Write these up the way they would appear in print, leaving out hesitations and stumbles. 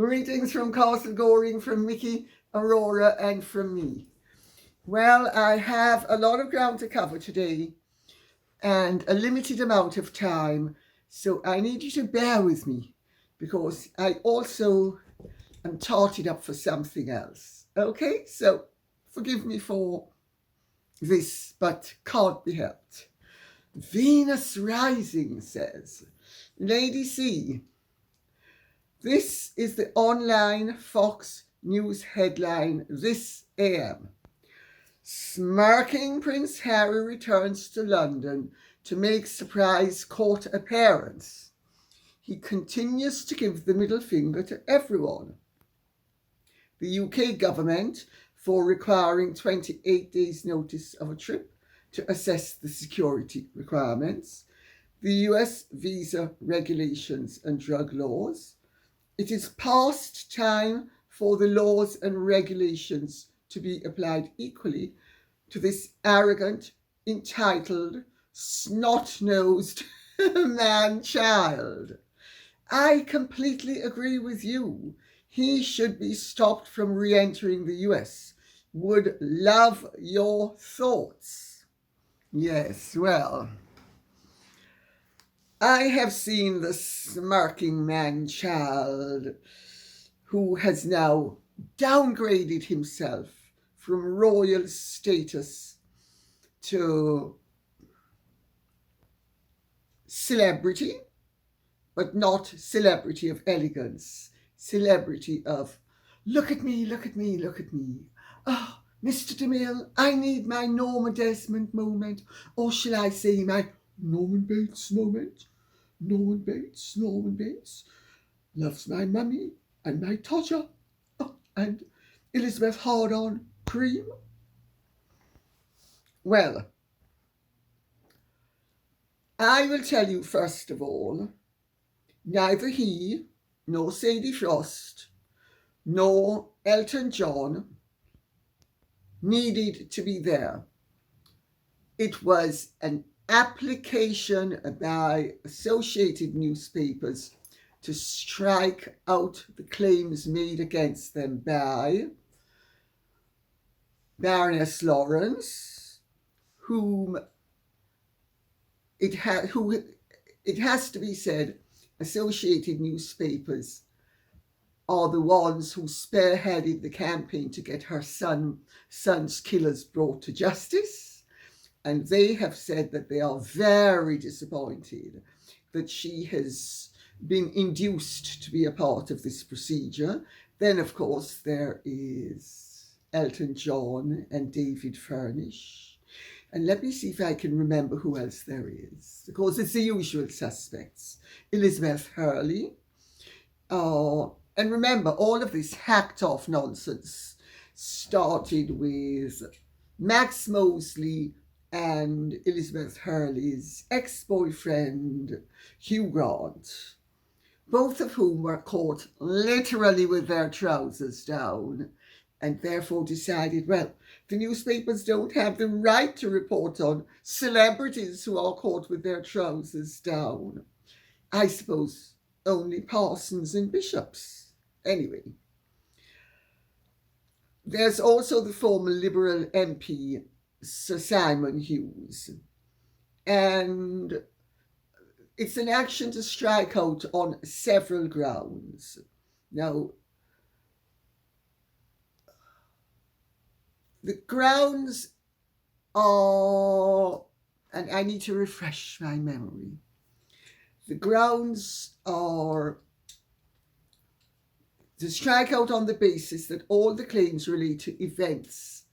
Greetings from Castle Goring, from Mickey, Aurora, and from me. Well, I have a lot of ground to cover today and a limited amount of time, so I need you to bear with me because I also am tarted up for something else. Okay, so forgive me for this, but can't be helped. Venus Rising says, Lady C. This is the online Fox News headline this AM. Smirking Prince Harry returns to London to make surprise court appearance. He continues to give the middle finger to everyone. The UK government for requiring 28 days notice of a trip to assess the security requirements. The US visa regulations and drug laws. It is past time for the laws and regulations to be applied equally to this arrogant, entitled, snot-nosed man-child. I completely agree with you. He should be stopped from re-entering the US. Would love your thoughts. Yes, well, I have seen the smirking man-child who has now downgraded himself from royal status to celebrity, but not celebrity of elegance, celebrity of look at me, look at me, look at me. Oh, Mr. DeMille, I need my Norma Desmond moment, or shall I say my Norman Bates moment. Norman Bates loves my mummy and my Todger. Oh, and Elizabeth Hard-on cream. Well, I will tell you first of all, neither he nor Sadie Frost nor Elton John needed to be there. It was an application by associated newspapers to strike out the claims made against them by Baroness Lawrence, whom it has to be said, associated newspapers are the ones who spearheaded the campaign to get her son's killers brought to justice. And they have said that they are very disappointed that she has been induced to be a part of this procedure. Then, of course, there is Elton John and David Furnish. And let me see if I can remember who else there is. Of course, it's the usual suspects. Elizabeth Hurley. And remember, all of this hacked off nonsense started with Max Mosley and Elizabeth Hurley's ex-boyfriend, Hugh Grant, both of whom were caught literally with their trousers down and therefore decided, well, the newspapers don't have the right to report on celebrities who are caught with their trousers down. I suppose only parsons and bishops. Anyway, there's also the former Liberal MP, Sir Simon Hughes, and it's an action to strike out on several grounds. Now, the grounds are, and I need to refresh my memory, the grounds are to strike out on the basis that all the claims relate to events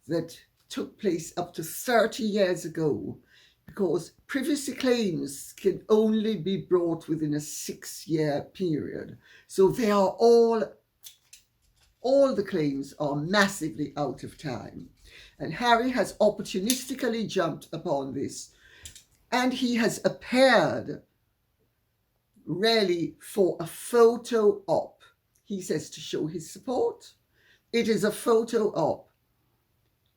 that took place up to 30 years ago, because privacy claims can only be brought within a 6-year period. So they are all the claims are massively out of time. And Harry has opportunistically jumped upon this, and he has appeared really for a photo op. He says to show his support. It is a photo op.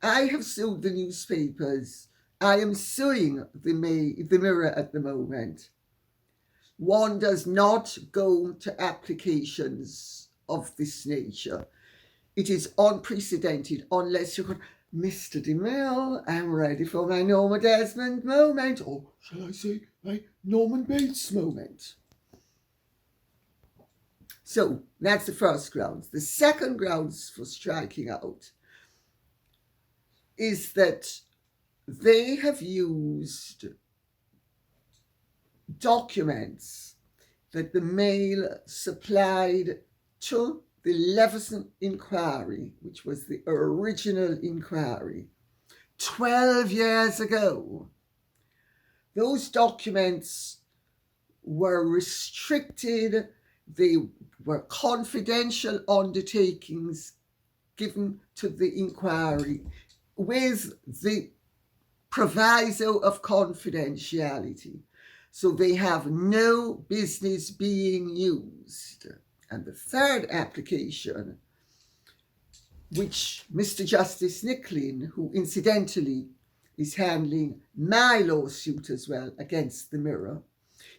I have sued the newspapers. I am suing the Mirror at the moment. One does not go to applications of this nature. It is unprecedented unless you're going, Mr. DeMille, I'm ready for my Norma Desmond moment, or shall I say, my Norman Bates moment. So that's the first grounds. The second grounds for striking out is that they have used documents that the Mail supplied to the Leveson inquiry, which was the original inquiry, 12 years ago. Those documents were restricted. They were confidential undertakings given to the inquiry with the proviso of confidentiality. So they have no business being used. And the third application, which Mr. Justice Nicklin, who incidentally is handling my lawsuit as well against the Mirror,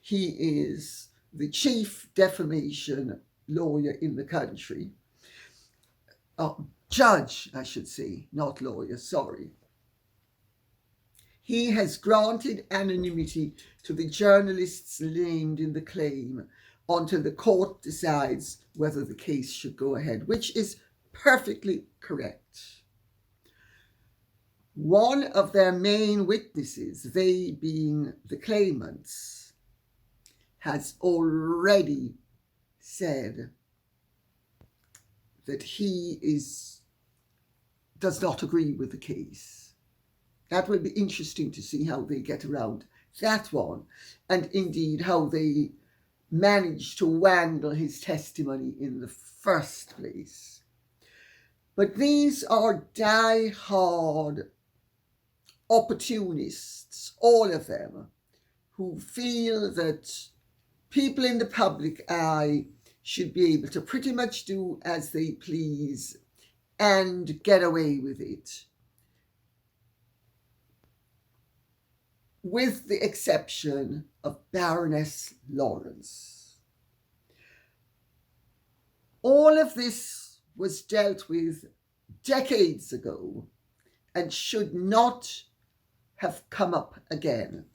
he is the chief defamation lawyer in the country. Judge, I should say, not lawyer, sorry. He has granted anonymity to the journalists named in the claim until the court decides whether the case should go ahead, which is perfectly correct. One of their main witnesses, they being the claimants, has already said that he does not agree with the case. That will be interesting to see how they get around that one, and indeed how they managed to wangle his testimony in the first place. But these are die-hard opportunists, all of them, who feel that people in the public eye should be able to pretty much do as they please and get away with it, with the exception of Baroness Lawrence. All of this was dealt with decades ago and should not have come up again.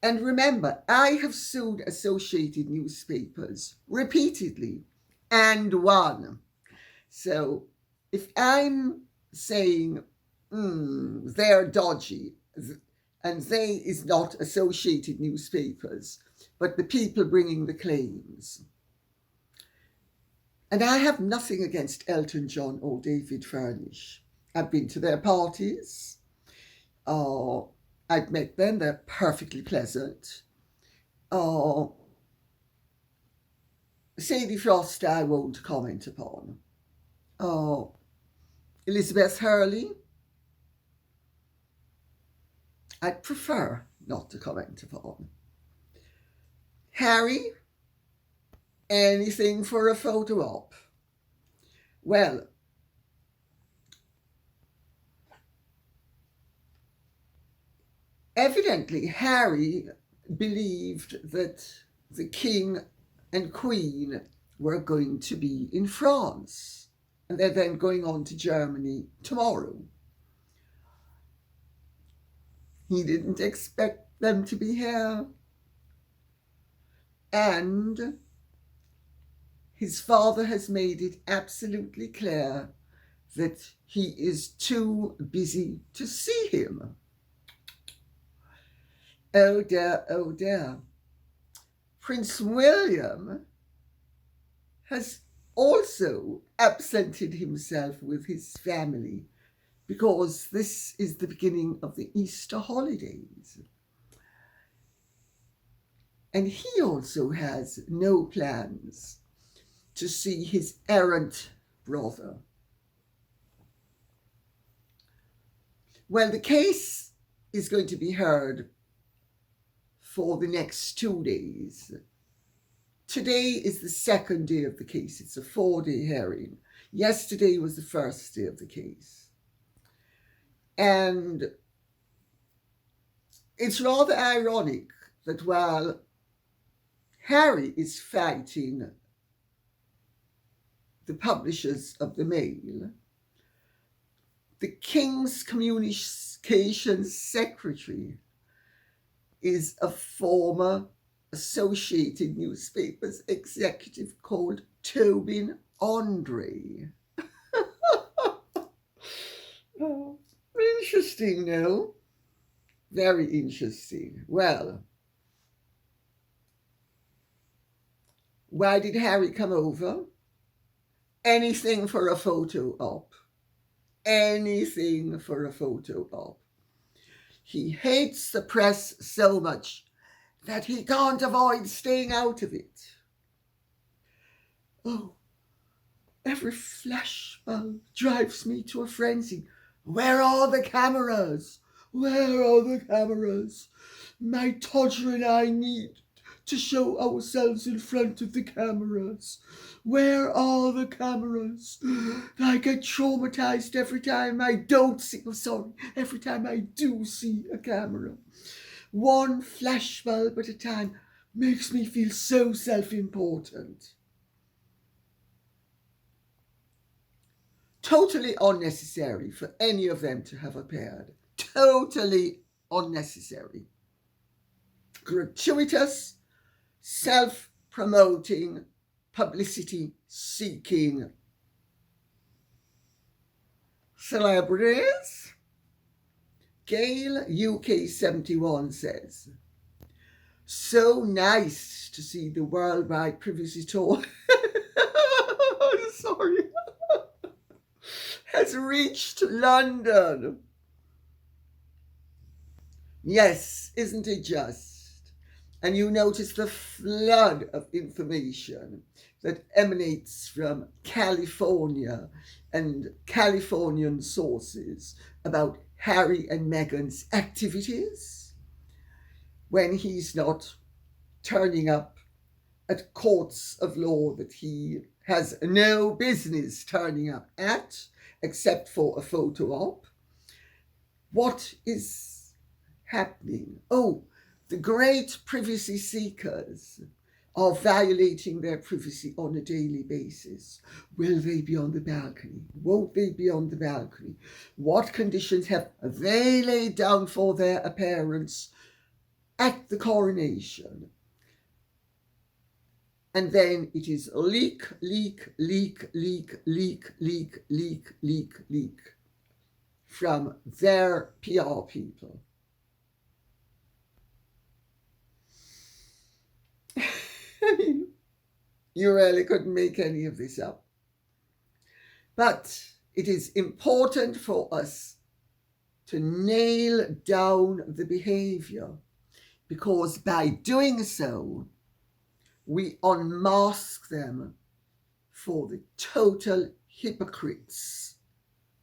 And remember, I have sued Associated Newspapers repeatedly and won. So if I'm saying they're dodgy, and they is not Associated Newspapers, but the people bringing the claims. And I have nothing against Elton John or David Furnish. I've been to their parties. I've met them. They're perfectly pleasant. Sadie Frost I won't comment upon. Elizabeth Hurley, I'd prefer not to comment upon. Harry, anything for a photo op. Well, evidently Harry believed that the King and Queen were going to be in France, and they're then going on to Germany tomorrow. He didn't expect them to be here. And his father has made it absolutely clear that he is too busy to see him. Oh dear, oh dear. Prince William has also absented himself with his family because this is the beginning of the Easter holidays. And he also has no plans to see his errant brother. Well, the case is going to be heard for the next 2 days. Today is the second day of the case. It's a 4-day hearing. Yesterday was the first day of the case. And it's rather ironic that while Harry is fighting the publishers of the Mail, the King's Communications Secretary is a former Associated Newspapers executive called Tobin Andre. Oh, interesting, no? Very interesting. Well, why did Harry come over? Anything for a photo op. Anything for a photo op. He hates the press so much that he can't avoid staying out of it. Oh, every flashbulb drives me to a frenzy. Where are the cameras? Where are the cameras? My Todger and I need to show ourselves in front of the cameras. Where are the cameras? I get traumatized every time I don't see, every time I do see a camera. One flashbulb at a time makes me feel so self-important. Totally unnecessary for any of them to have appeared. Totally unnecessary. Gratuitous, self-promoting, publicity-seeking celebrities. Gail UK71 says, so nice to see the worldwide privacy tour has reached London. Yes, isn't it just? And you notice the flood of information that emanates from California and Californian sources about Harry and Meghan's activities when he's not turning up at courts of law that he has no business turning up at, except for a photo op. What is happening? Oh, the great privacy seekers are violating their privacy on a daily basis. Will they be on the balcony? Won't they be on the balcony? What conditions have they laid down for their appearance at the coronation? And then it is leak from their PR people. I mean, you really couldn't make any of this up. But it is important for us to nail down the behavior, because by doing so, we unmask them for the total hypocrites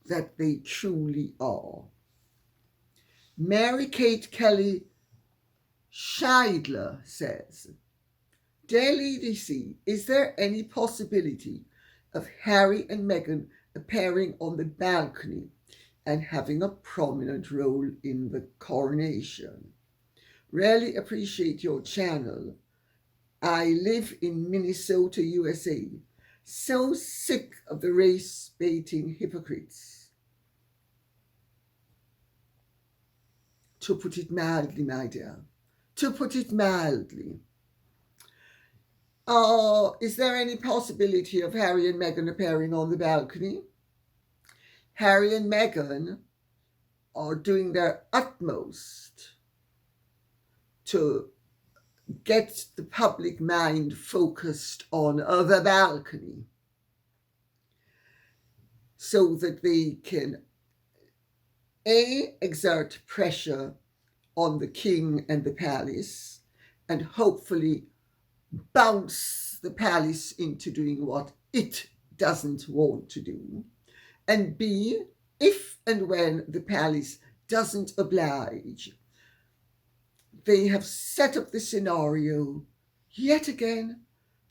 that they truly are. Mary Kate Kelly Scheidler says, Dear Lady C, is there any possibility of Harry and Meghan appearing on the balcony and having a prominent role in the coronation? Really appreciate your channel. I live in Minnesota, USA. So sick of the race-baiting hypocrites. To put it mildly, my dear. To put it mildly. Is there any possibility of Harry and Meghan appearing on the balcony? Harry and Meghan are doing their utmost to get the public mind focused on the balcony so that they can exert pressure on the king and the palace and hopefully bounce the palace into doing what it doesn't want to do, and B, if and when the palace doesn't oblige, they have set up the scenario yet again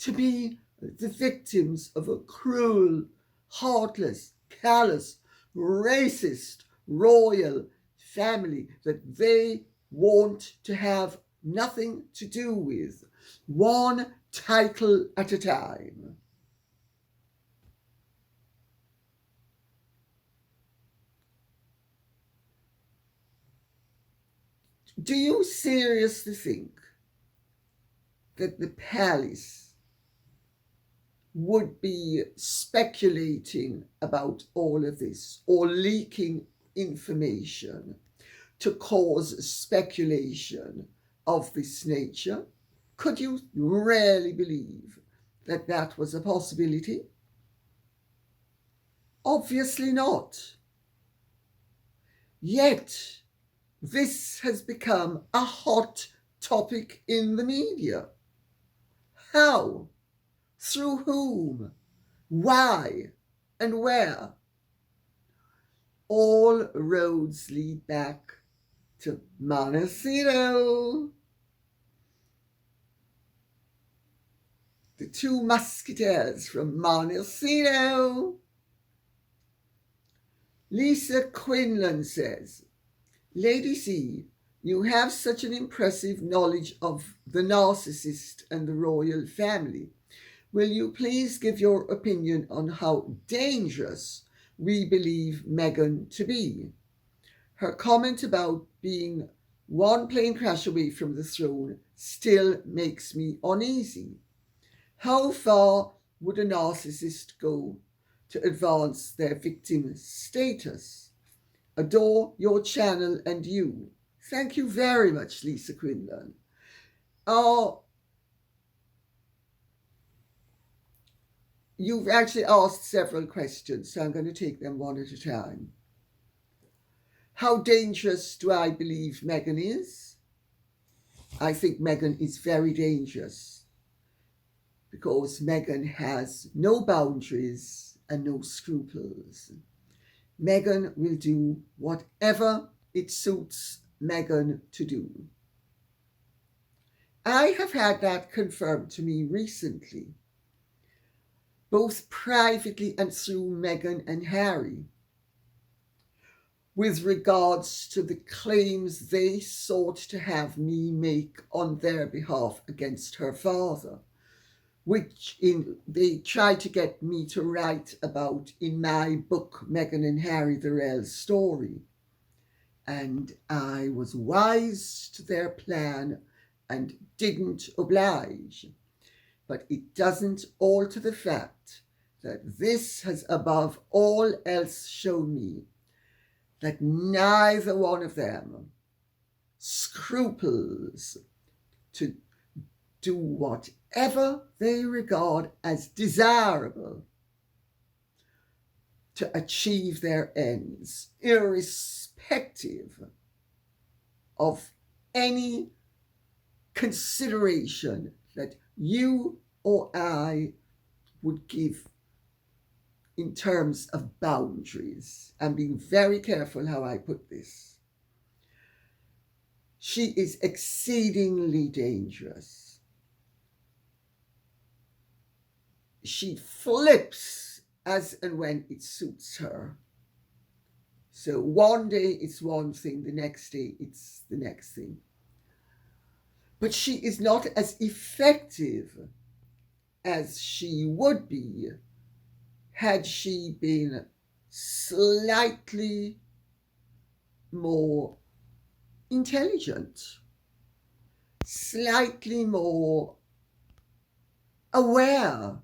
to be the victims of a cruel, heartless, callous, racist, royal family that they want to have nothing to do with, one title at a time. Do you seriously think that the palace would be speculating about all of this or leaking information to cause speculation of this nature? Could you really believe that that was a possibility? Obviously not. Yet, this has become a hot topic in the media. How? Through whom? Why? And where? All roads lead back to Montecito. The two musketeers from Montecito. Lisa Quinlan says, Lady C, you have such an impressive knowledge of the narcissist and the royal family. Will you please give your opinion on how dangerous we believe Meghan to be? Her comment about being one plane crash away from the throne still makes me uneasy. How far would a narcissist go to advance their victim status? Adore your channel and you. Thank you very much, Lisa Quinlan. You've actually asked several questions, so I'm going to take them one at a time. How dangerous do I believe Meghan is? I think Meghan is very dangerous because Meghan has no boundaries and no scruples. Meghan will do whatever it suits Meghan to do. I have had that confirmed to me recently, both privately and through Meghan and Harry, with regards to the claims they sought to have me make on their behalf against her father, which they tried to get me to write about in my book, Meghan and Harry, The Real Story. And I was wise to their plan and didn't oblige. But it doesn't alter the fact that this has above all else shown me that neither one of them scruples to do whatever they regard as desirable to achieve their ends, irrespective of any consideration that you or I would give in terms of boundaries. I'm being very careful how I put this. She is exceedingly dangerous. She flips as and when it suits her. So one day it's one thing, the next day it's the next thing. But she is not as effective as she would be had she been slightly more intelligent, slightly more aware,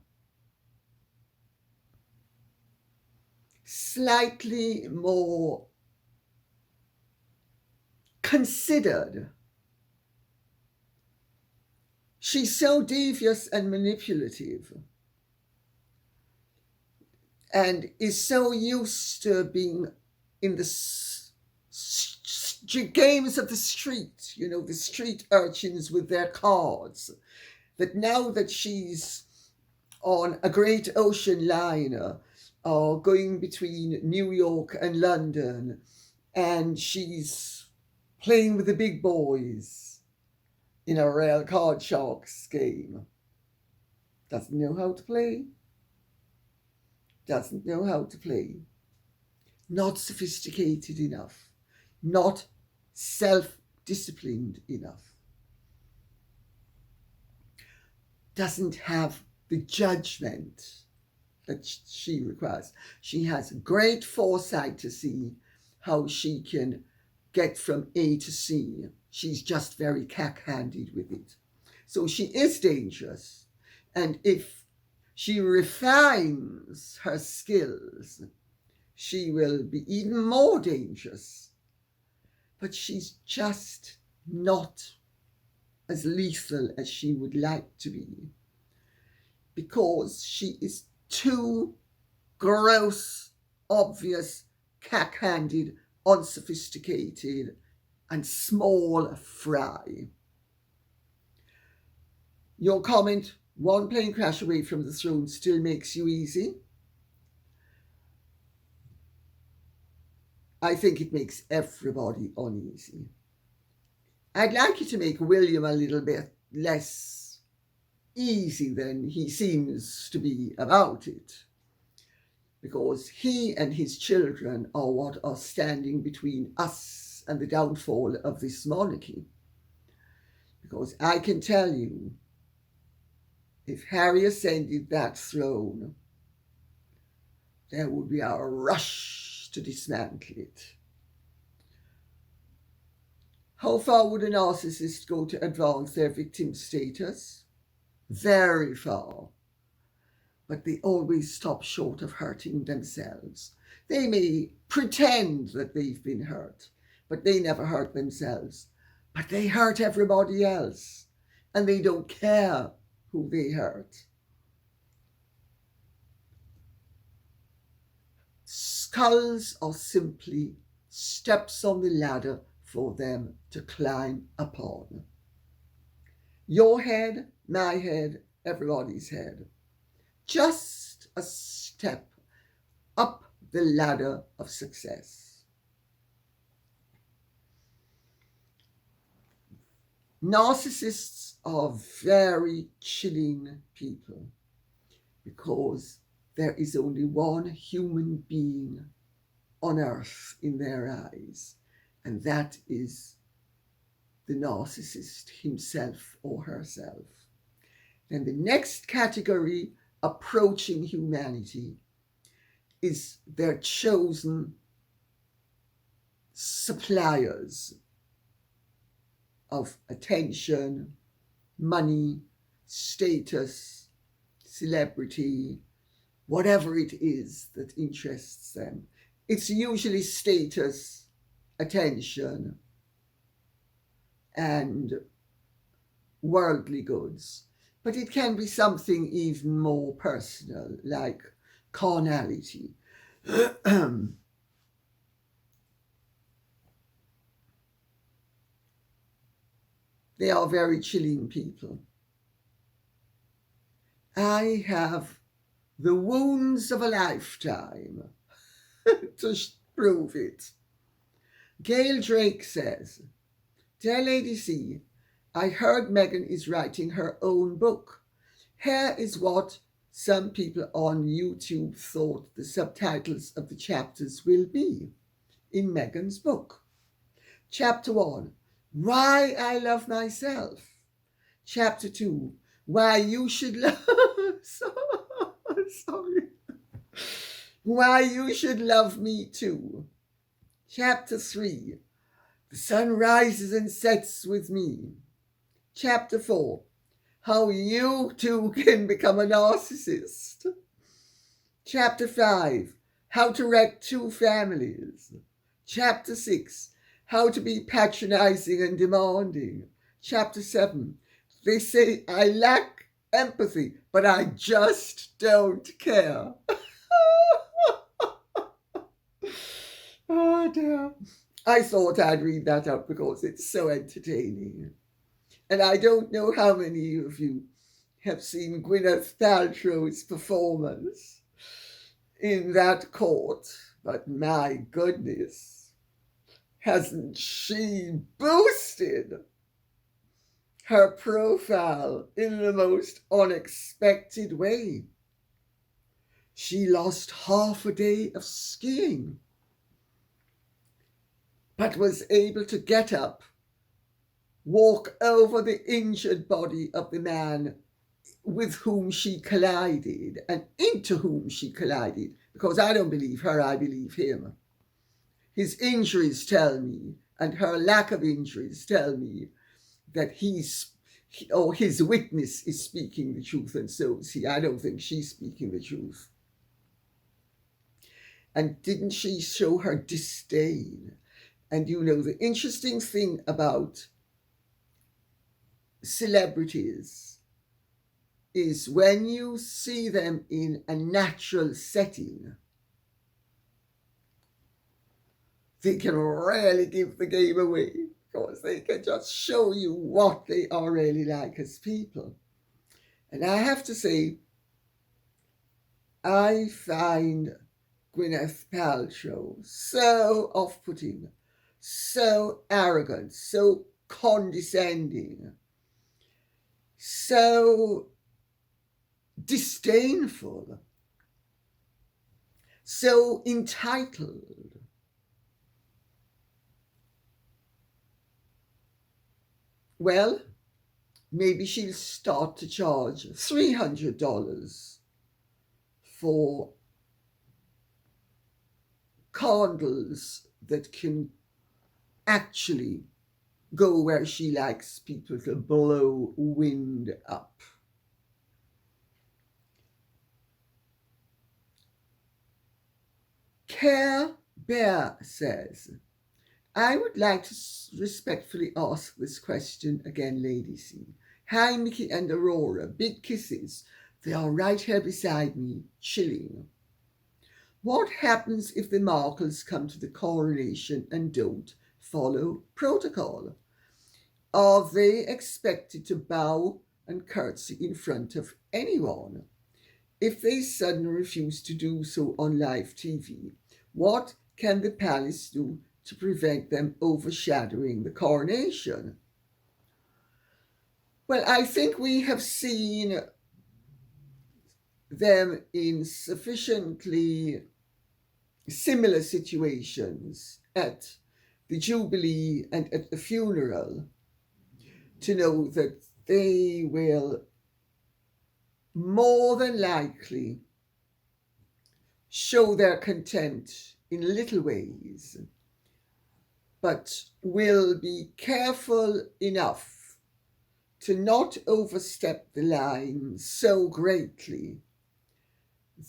slightly more considered. She's so devious and manipulative and is so used to being in the games of the street, the street urchins with their cards, that now that she's on a great ocean liner going between New York and London, and she's playing with the big boys in a real card sharks game. Doesn't know how to play. Doesn't know how to play. Not sophisticated enough. Not self-disciplined enough. Doesn't have the judgment that she requires. She has great foresight to see how she can get from A to C. She's just very cack-handed with it. So she is dangerous. And if she refines her skills, she will be even more dangerous. But she's just not as lethal as she would like to be, because she is too gross, obvious, cack-handed, unsophisticated, and small fry. Your comment, one plane crash away from the throne still makes you easy. I think it makes everybody uneasy. I'd like you to make William a little bit less easy than he seems to be about it, because he and his children are what are standing between us and the downfall of this monarchy. Because I can tell you, if Harry ascended that throne, there would be a rush to dismantle it. How far would a narcissist go to advance their victim status? Very far. But they always stop short of hurting themselves. They may pretend that they've been hurt, but they never hurt themselves. But they hurt everybody else, and they don't care who they hurt. Skulls are simply steps on the ladder for them to climb upon. Your head, my head, everybody's head. Just a step up the ladder of success. Narcissists are very chilling people, because there is only one human being on earth in their eyes, and that is the narcissist himself or herself. Then the next category, approaching humanity, is their chosen suppliers of attention, money, status, celebrity, whatever it is that interests them. It's usually status, attention, and worldly goods. But it can be something even more personal, like carnality. They are very chilling people. I have the wounds of a lifetime to prove it. Gail Drake says, "Dear Lady C, I heard Meghan is writing her own book. Here is what some people on YouTube thought the subtitles of the chapters will be in Meghan's book. Chapter 1, Why I Love Myself. Chapter 2, Why You Should Love... Sorry. Why You Should Love Me Too. Chapter 3, The Sun Rises and Sets With Me. Chapter 4, How You Too Can Become a Narcissist. Chapter 5, How to Wreck Two Families. Chapter 6, How to Be Patronizing and Demanding. Chapter 7, They Say I Lack Empathy, but I Just Don't Care. Oh dear. I thought I'd read that out because it's so entertaining. And I don't know how many of you have seen Gwyneth Paltrow's performance in that court, but my goodness, hasn't she boosted her profile in the most unexpected way? She lost half a day of skiing, but was able to get up, walk over the injured body of the man with whom she collided and into whom she collided, because I don't believe her, I believe him. His injuries tell me, and her lack of injuries tell me that his witness is speaking the truth, and so is he. I don't think she's speaking the truth. And didn't she show her disdain? And the interesting thing about celebrities is when you see them in a natural setting, they can really give the game away, because they can just show you what they are really like as people. And I have to say, I find Gwyneth Paltrow so off-putting, so arrogant, so condescending, so disdainful, so entitled. Well, maybe she'll start to charge $300 for candles that can actually go where she likes people to blow wind up. Care Bear says, I would like to respectfully ask this question again, Lady C. Hi, Mickey and Aurora. Big kisses. They are right here beside me, chilling. What happens if the Markles come to the coronation and don't follow protocol? Are they expected to bow and curtsy in front of anyone? If they suddenly refuse to do so on live TV, what can the palace do to prevent them overshadowing the coronation? Well, I think we have seen them in sufficiently similar situations at the Jubilee and at the funeral to know that they will more than likely show their contempt in little ways, but will be careful enough to not overstep the line so greatly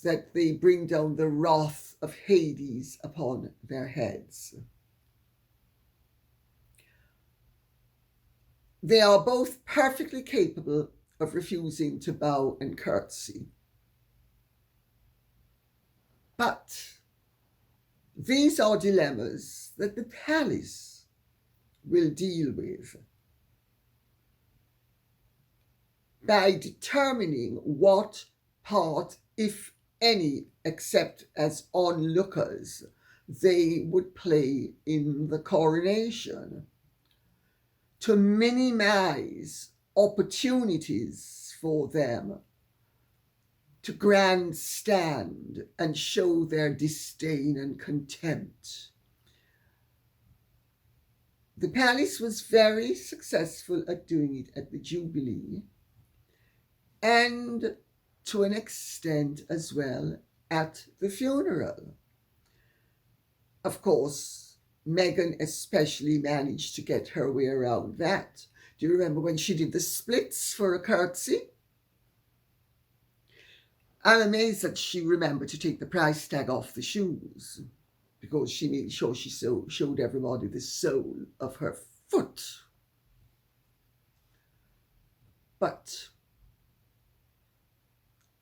that they bring down the wrath of Hades upon their heads. They are both perfectly capable of refusing to bow and curtsy. But these are dilemmas that the palace will deal with by determining what part, if any, except as onlookers, they would play in the coronation to minimize opportunities for them to grandstand and show their disdain and contempt. The palace was very successful at doing it at the Jubilee, and to an extent as well at the funeral. Of course, Meghan especially managed to get her way around that. Do you remember when she did the splits for a curtsy? I'm amazed that she remembered to take the price tag off the shoes, because she made sure she showed everybody the sole of her foot. But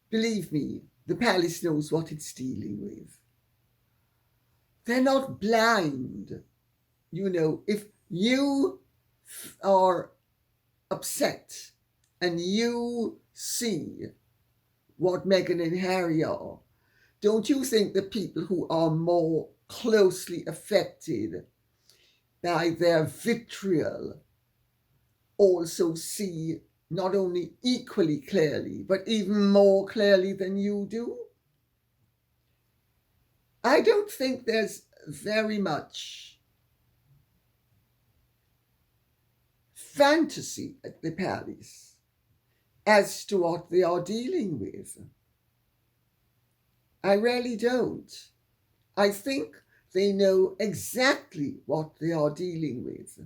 believe me, the palace knows what it's dealing with. They're not blind. If you are upset and you see what Meghan and Harry are, don't you think the people who are more closely affected by their vitriol also see not only equally clearly, but even more clearly than you do? I don't think there's very much fantasy at the palace as to what they are dealing with. I really don't. I think They know exactly what they are dealing with.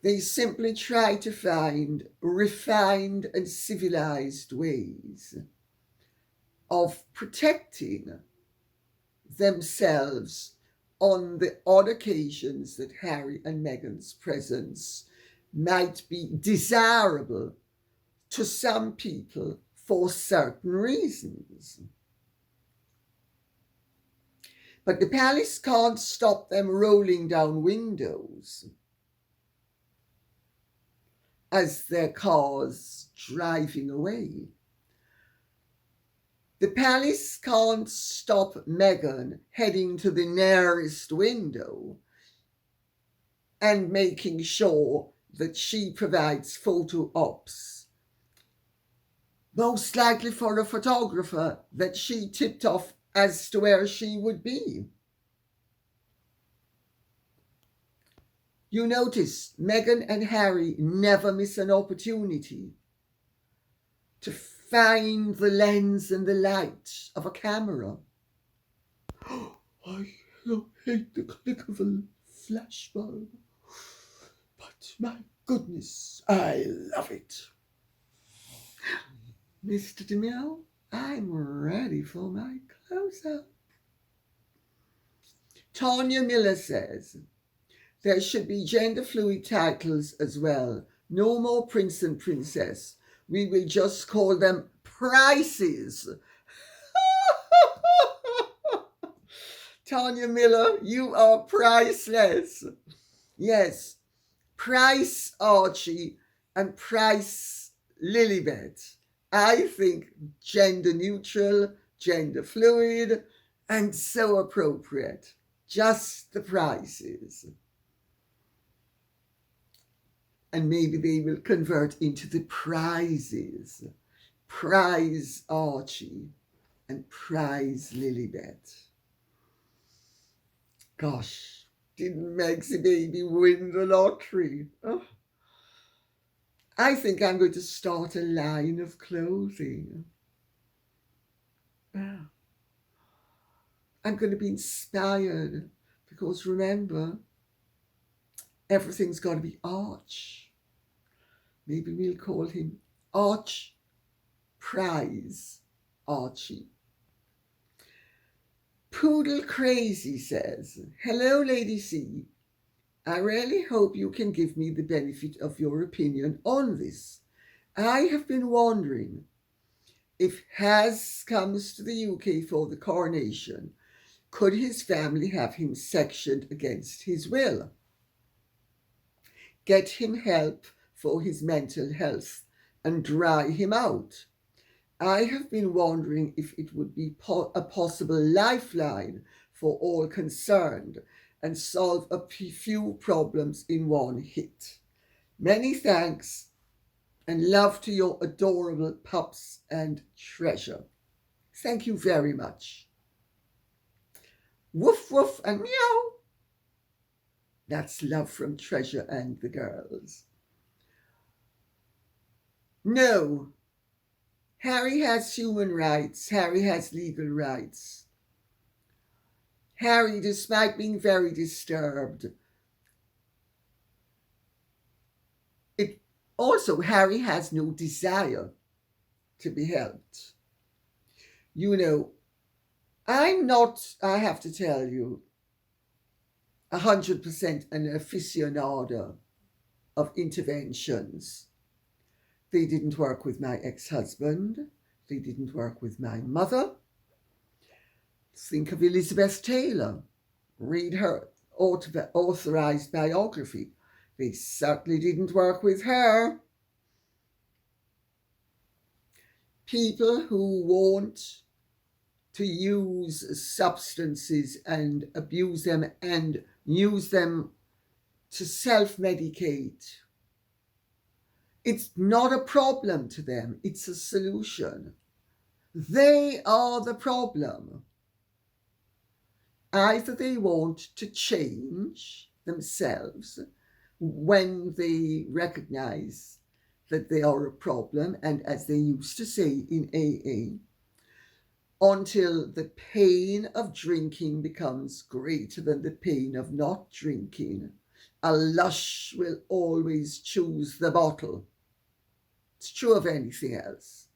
They simply try to find refined and civilized ways of protecting themselves on the odd occasions that Harry and Meghan's presence might be desirable to some people for certain reasons. But the palace can't stop them rolling down windows as their cars driving away. The palace can't stop Meghan heading to the nearest window and making sure that she provides photo ops, most likely for a photographer that she tipped off as to where she would be. You notice Meghan and Harry never miss an opportunity to find the lens and the light of a camera. I hate the click of a flashbulb, but my goodness, I love it. Mr. DeMille, I'm ready for my close-up. Tanya Miller says, there should be gender-fluid titles as well. No more prince and princess. We will just call them prices. Tanya Miller, you are priceless. Yes, Price Archie and Price Lilibet. I think gender neutral, gender fluid, and so appropriate. Just the prices. And maybe they will convert into the prizes. Prize Archie and Prize Lilibet. Gosh, didn't Meg's baby win the lottery? Oh. I think I'm going to start a line of clothing. I'm going to be inspired because remember, everything's got to be Arch. Maybe we'll call him Arch Prize Archie. Poodle Crazy says, hello, Lady C. I really hope you can give me the benefit of your opinion on this. I have been wondering if Has comes to the UK for the coronation, could his family have him sectioned against his will? Get him help for his mental health and dry him out. I have been wondering if it would be a possible lifeline for all concerned and solve a few problems in one hit. Many thanks and love to your adorable pups and treasure. Thank you very much. Woof woof and meow. That's love from Treasure and the girls. No. Harry has human rights. Harry has legal rights. Harry, despite being very disturbed, Harry has no desire to be helped. You know, I'm not, I have to tell you, 100% an aficionado of interventions. They didn't work with my ex-husband. They didn't work with my mother. Think of Elizabeth Taylor. Read her authorized biography. They certainly didn't work with her. People who want to use substances and abuse them and use them to self-medicate. It's not a problem to them. It's a solution. They are the problem. Either they want to change themselves when they recognize that they are a problem, and as they used to say in AA, until the pain of drinking becomes greater than the pain of not drinking. A lush will always choose the bottle. It's true of anything else.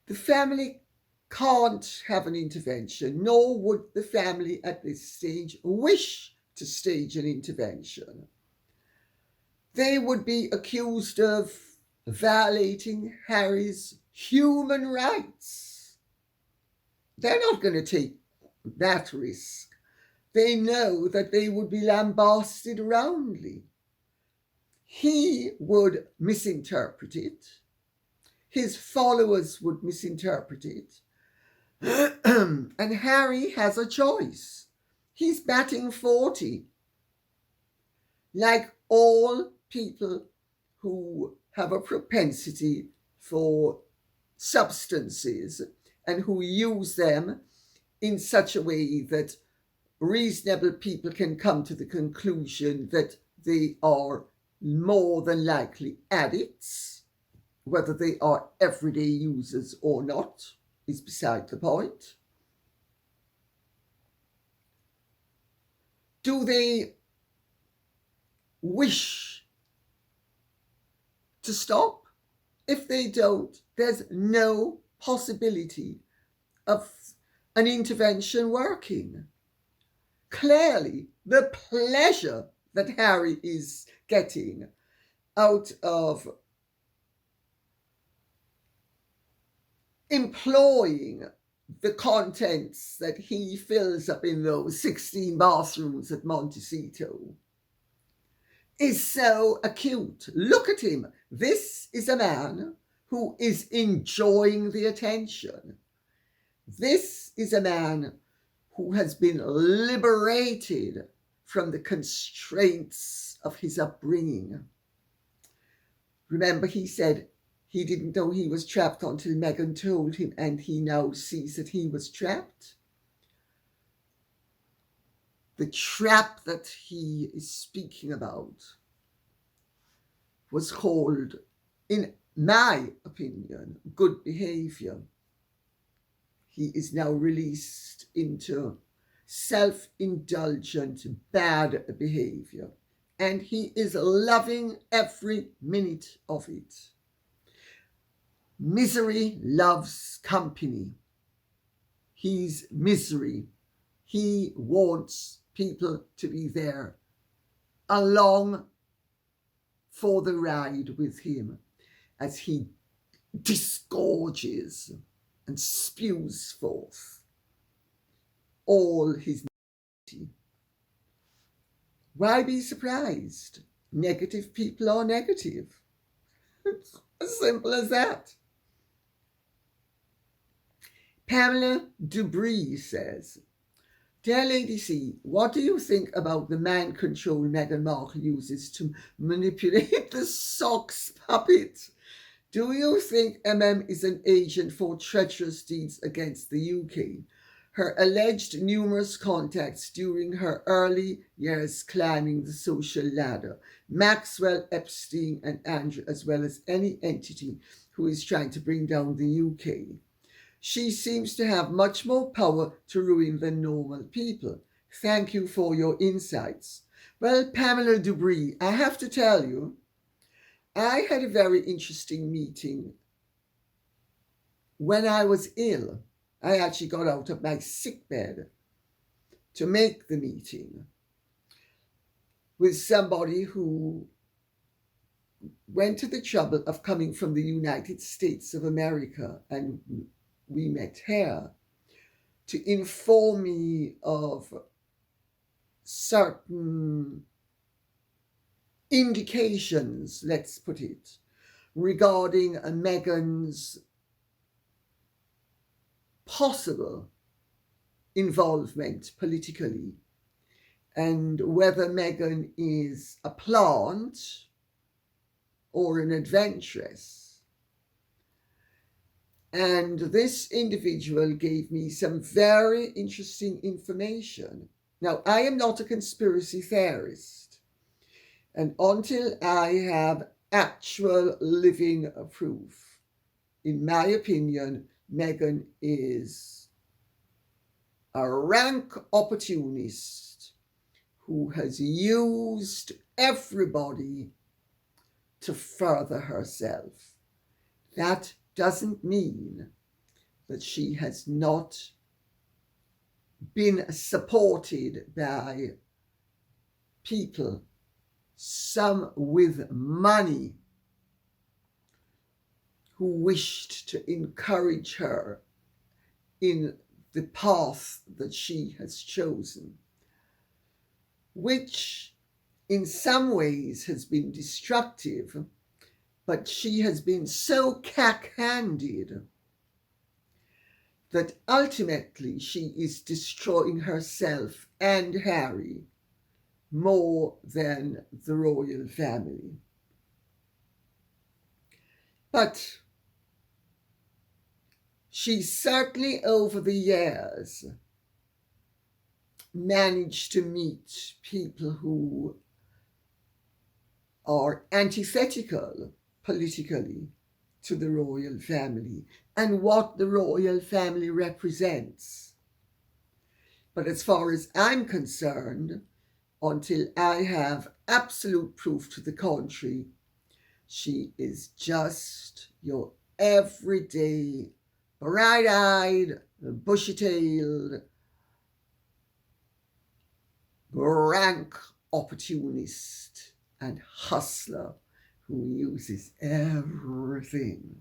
The family can't have an intervention, nor would the family at this stage wish to stage an intervention. They would be accused of violating Harry's human rights. They're not going to take that risk. They know that they would be lambasted roundly. He would misinterpret it. His followers would misinterpret it. And Harry has a choice. He's batting 40. Like all people who have a propensity for substances and who use them in such a way that reasonable people can come to the conclusion that they are more than likely addicts. Whether they are everyday users or not is beside the point. Do they wish to stop? If they don't, there's no possibility of an intervention working. Clearly, the pleasure that Harry is getting out of employing the contents that he fills up in those 16 bathrooms at Montecito is so acute. Look at him. This is a man who is enjoying the attention. This is a man who has been liberated from the constraints of his upbringing. Remember, he said he didn't know he was trapped until Meghan told him, and he now sees that he was trapped. The trap that he is speaking about was called, in my opinion, good behavior. He is now released into self-indulgent bad behavior, and he is loving every minute of it. Misery loves company. He's misery. He wants people to be there along for the ride with him as he disgorges and spews forth all his negativity. Why be surprised? Negative people are negative. It's as simple as that. Pamela Dubree says, Dear Lady C, what do you think about the mind control Meghan Markle uses to manipulate the socks puppet? Do you think MM is an agent for treacherous deeds against the UK? Her alleged numerous contacts during her early years climbing the social ladder, Maxwell, Epstein and Andrew, as well as any entity who is trying to bring down the UK. She seems to have much more power to ruin than normal people. Thank you for your insights. Well, Pamela Dubree, I have to tell you, I had a very interesting meeting when I was ill. I actually got out of my sickbed to make the meeting with somebody who went to the trouble of coming from the United States of America, and we met here to inform me of certain indications, let's put it, regarding Meghan's possible involvement politically, and whether Meghan is a plant or an adventuress. And this individual gave me some very interesting information. Now, I am not a conspiracy theorist, and until I have actual living proof, in my opinion, Meghan is a rank opportunist who has used everybody to further herself. That doesn't mean that she has not been supported by people, some with money, who wished to encourage her in the path that she has chosen, which in some ways has been destructive, but she has been so cack-handed that ultimately she is destroying herself and Harry more than the royal family. But she certainly over the years managed to meet people who are antithetical politically to the royal family and what the royal family represents. But as far as I'm concerned, until I have absolute proof to the contrary, she is just your everyday, bright-eyed, bushy-tailed, rank opportunist and hustler who uses everything.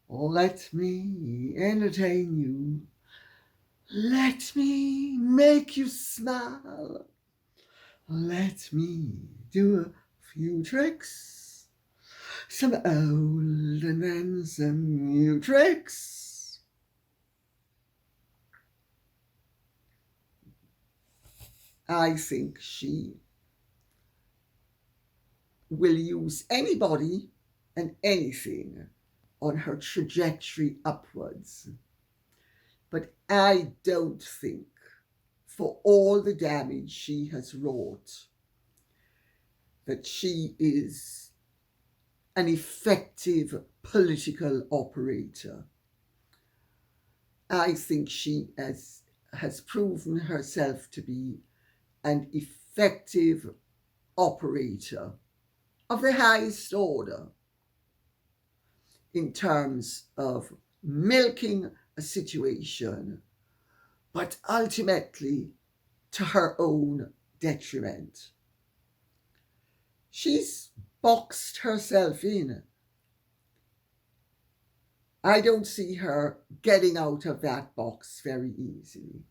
Let me entertain you. Let me make you smile. Let me do a few tricks. Some old and then some new tricks. I think she will use anybody and anything on her trajectory upwards. But I don't think, for all the damage she has wrought, that she is an effective political operator. I think she has proven herself to be an effective operator of the highest order in terms of milking a situation, but ultimately to her own detriment. She's boxed herself in. I don't see her getting out of that box very easily.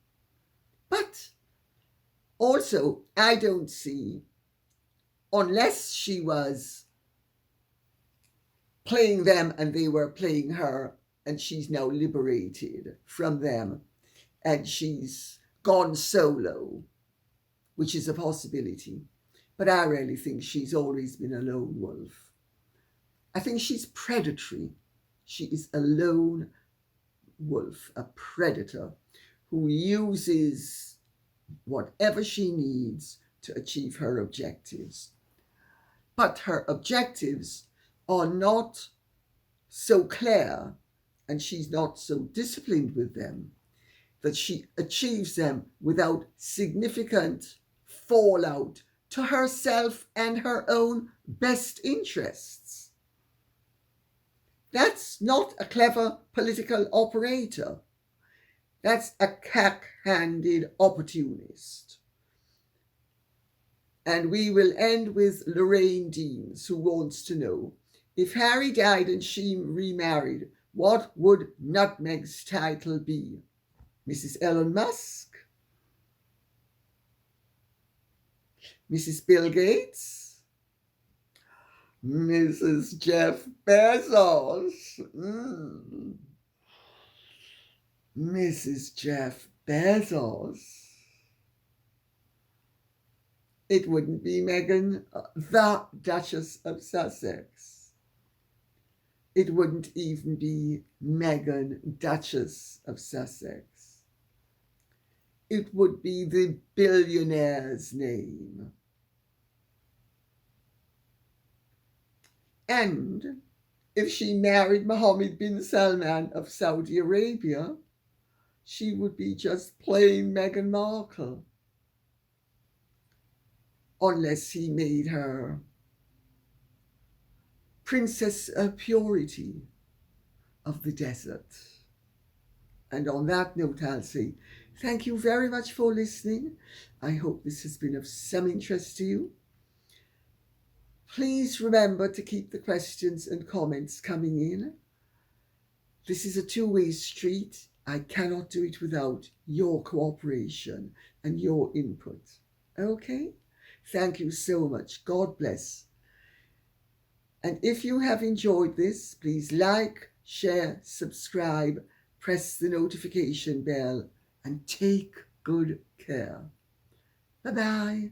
But also, I don't see, unless she was playing them and they were playing her, and she's now liberated from them and she's gone solo, which is a possibility. But I really think she's always been a lone wolf. I think she's predatory. She is a lone wolf, a predator who uses whatever she needs to achieve her objectives. But her objectives are not so clear and she's not so disciplined with them that she achieves them without significant fallout to herself and her own best interests. That's not a clever political operator. That's a cack-handed opportunist. And we will end with Lorraine Deans, who wants to know, if Harry died and she remarried, what would Nutmeg's title be? Mrs. Elon Musk? Mrs. Bill Gates? Mrs. Jeff Bezos? Mrs. Jeff Bezos? It wouldn't be Meghan, the Duchess of Sussex. It wouldn't even be Meghan, Duchess of Sussex. It would be the billionaire's name. And if she married Mohammed bin Salman of Saudi Arabia, she would be just plain Meghan Markle. Unless he made her Princess of Purity of the Desert. And on that note, I'll say thank you very much for listening. I hope this has been of some interest to you. Please remember to keep the questions and comments coming in. This is a two-way street. I cannot do it without your cooperation and your input. Okay? Thank you so much. God bless. And if you have enjoyed this, please like, share, subscribe, press the notification bell, and take good care. Bye-bye.